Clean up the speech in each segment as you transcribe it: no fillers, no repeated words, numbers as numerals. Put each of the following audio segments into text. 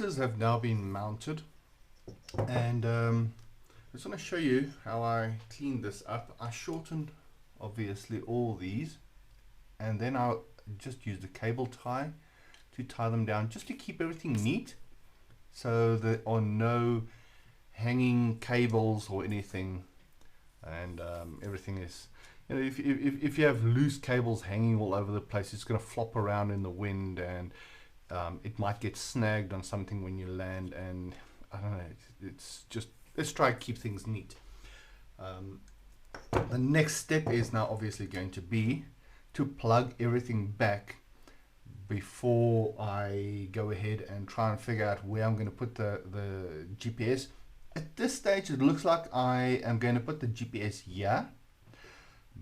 motors have now been mounted, and I just want to show you how I cleaned this up. I shortened obviously all these, and then I'll just use the cable tie to tie them down, just to keep everything neat, so there are no hanging cables or anything. And everything is, you know, if you have loose cables hanging all over the place, it's going to flop around in the wind, and it might get snagged on something when you land, and I don't know, it's just, let's try to keep things neat. The next step is now obviously going to be to plug everything back before I go ahead and try and figure out where I'm going to put the GPS. At this stage it looks like I am going to put the GPS here,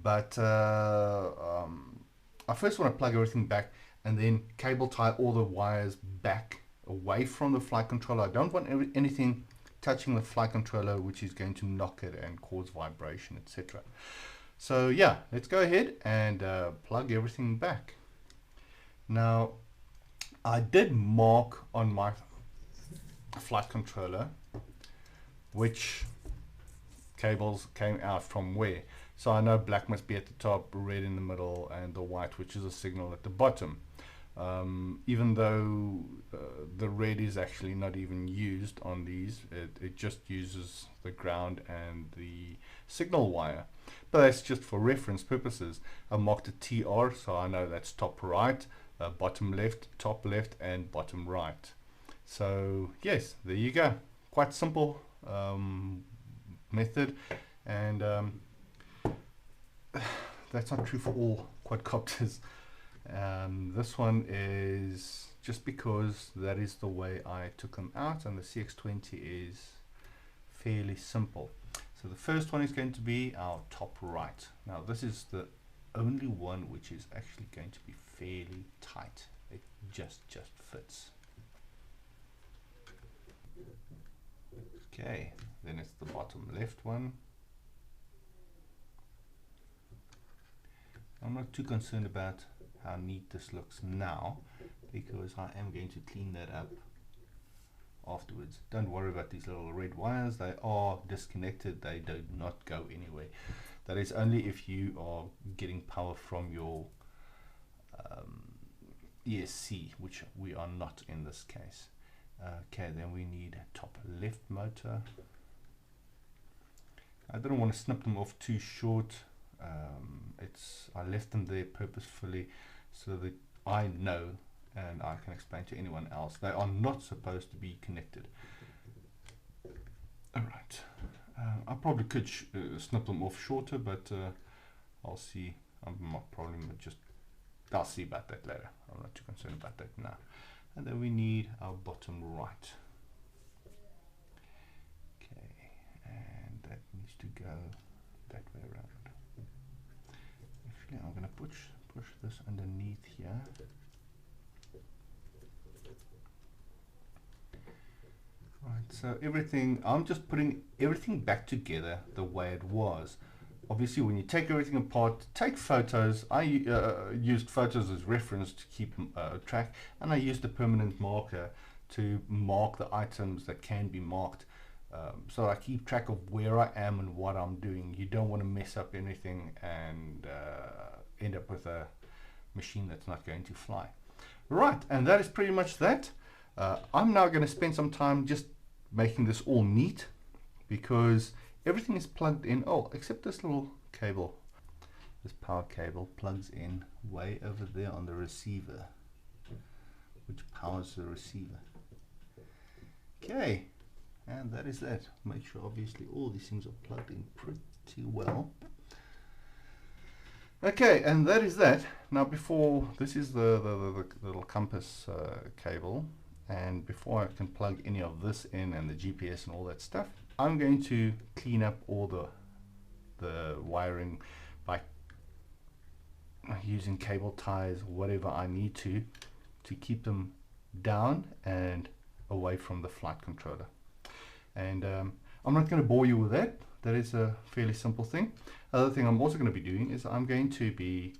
but I first want to plug everything back and then cable tie all the wires back away from the flight controller. I don't want anything touching the flight controller, which is going to knock it and cause vibration, etc. So yeah, let's go ahead and plug everything back. Now, I did mark on my flight controller which cables came out from where. So I know black must be at the top, red in the middle, and the white, which is a signal, at the bottom. Even though the red is actually not even used on these, it just uses the ground and the signal wire. But that's just for reference purposes. I marked a TR, so I know that's top right, bottom left, top left, and bottom right. So yes, there you go. Quite simple method, and that's not true for all quadcopters. This one is just because that is the way I took them out, and the CX-20 is fairly simple. So the first one is going to be our top right. Now this is the only one which is actually going to be fairly tight. It just fits. Okay, then it's the bottom left one. I'm not too concerned about how neat this looks now, because I am going to clean that up afterwards. Don't worry about these little red wires. They are disconnected. They do not go anywhere. That is only if you are getting power from your ESC, which we are not in this case. Okay, then we need top left motor. I didn't want to snip them off too short. I left them there purposefully so that I know and I can explain to anyone else they are not supposed to be connected. Alright, I probably could snip them off shorter, but I'll see. I'll see about that later. I'm not too concerned about that now. And then we need our bottom right. Okay, and that needs to go that way around. Actually, I'm going to push this underneath here. Right, so everything, I'm just putting everything back together the way it was. Obviously, when you take everything apart, take photos. I used photos as reference to keep track, and I used a permanent marker to mark the items that can be marked. So I keep track of where I am and what I'm doing. You don't want to mess up anything and end up with a machine that's not going to fly. Right, and that is pretty much that. I'm now going to spend some time just making this all neat, because everything is plugged in, except this little cable. This power cable plugs in way over there on the receiver, which powers the receiver. Okay, and that is that. Make sure obviously all these things are plugged in pretty well. Okay, and that is that. Now before, this is the little compass cable, and before I can plug any of this in and the GPS and all that stuff, I'm going to clean up all the wiring by using cable ties, whatever I need to keep them down and away from the flight controller. And I'm not going to bore you with that. That is a fairly simple thing. Other thing I'm also going to be doing is I'm going to be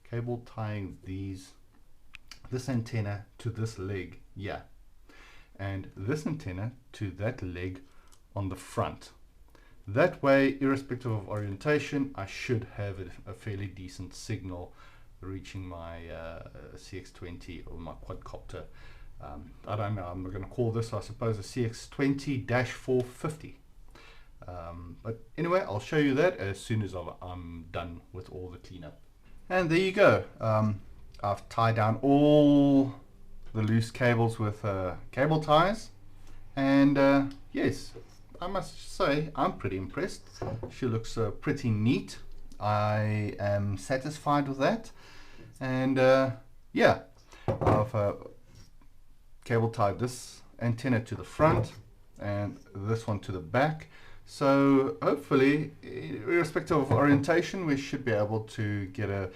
cable tying this antenna to this leg, yeah, and this antenna to that leg on the front. That way, irrespective of orientation, I should have a fairly decent signal reaching my CX-20 or my quadcopter. I don't know, I'm going to call this, I suppose, a CX-20-450. But anyway, I'll show you that as soon as I'm done with all the cleanup. And there you go. I've tied down all the loose cables with cable ties, and yes, I must say I'm pretty impressed. She looks pretty neat. I am satisfied with that, and yeah, I've cable tied this antenna to the front and this one to the back. So hopefully, irrespective of orientation, we should be able to get a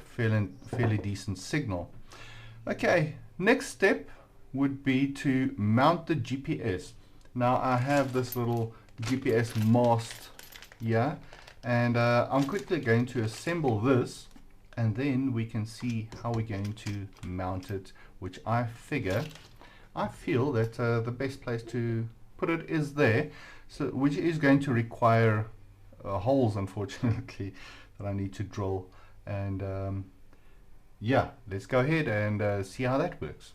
fairly decent signal. Okay, next step would be to mount the GPS. Now I have this little GPS mast here, and I'm quickly going to assemble this, and then we can see how we're going to mount it, which I feel that the best place to put it is there, so which is going to require holes, unfortunately, that I need to drill. And yeah, let's go ahead and see how that works.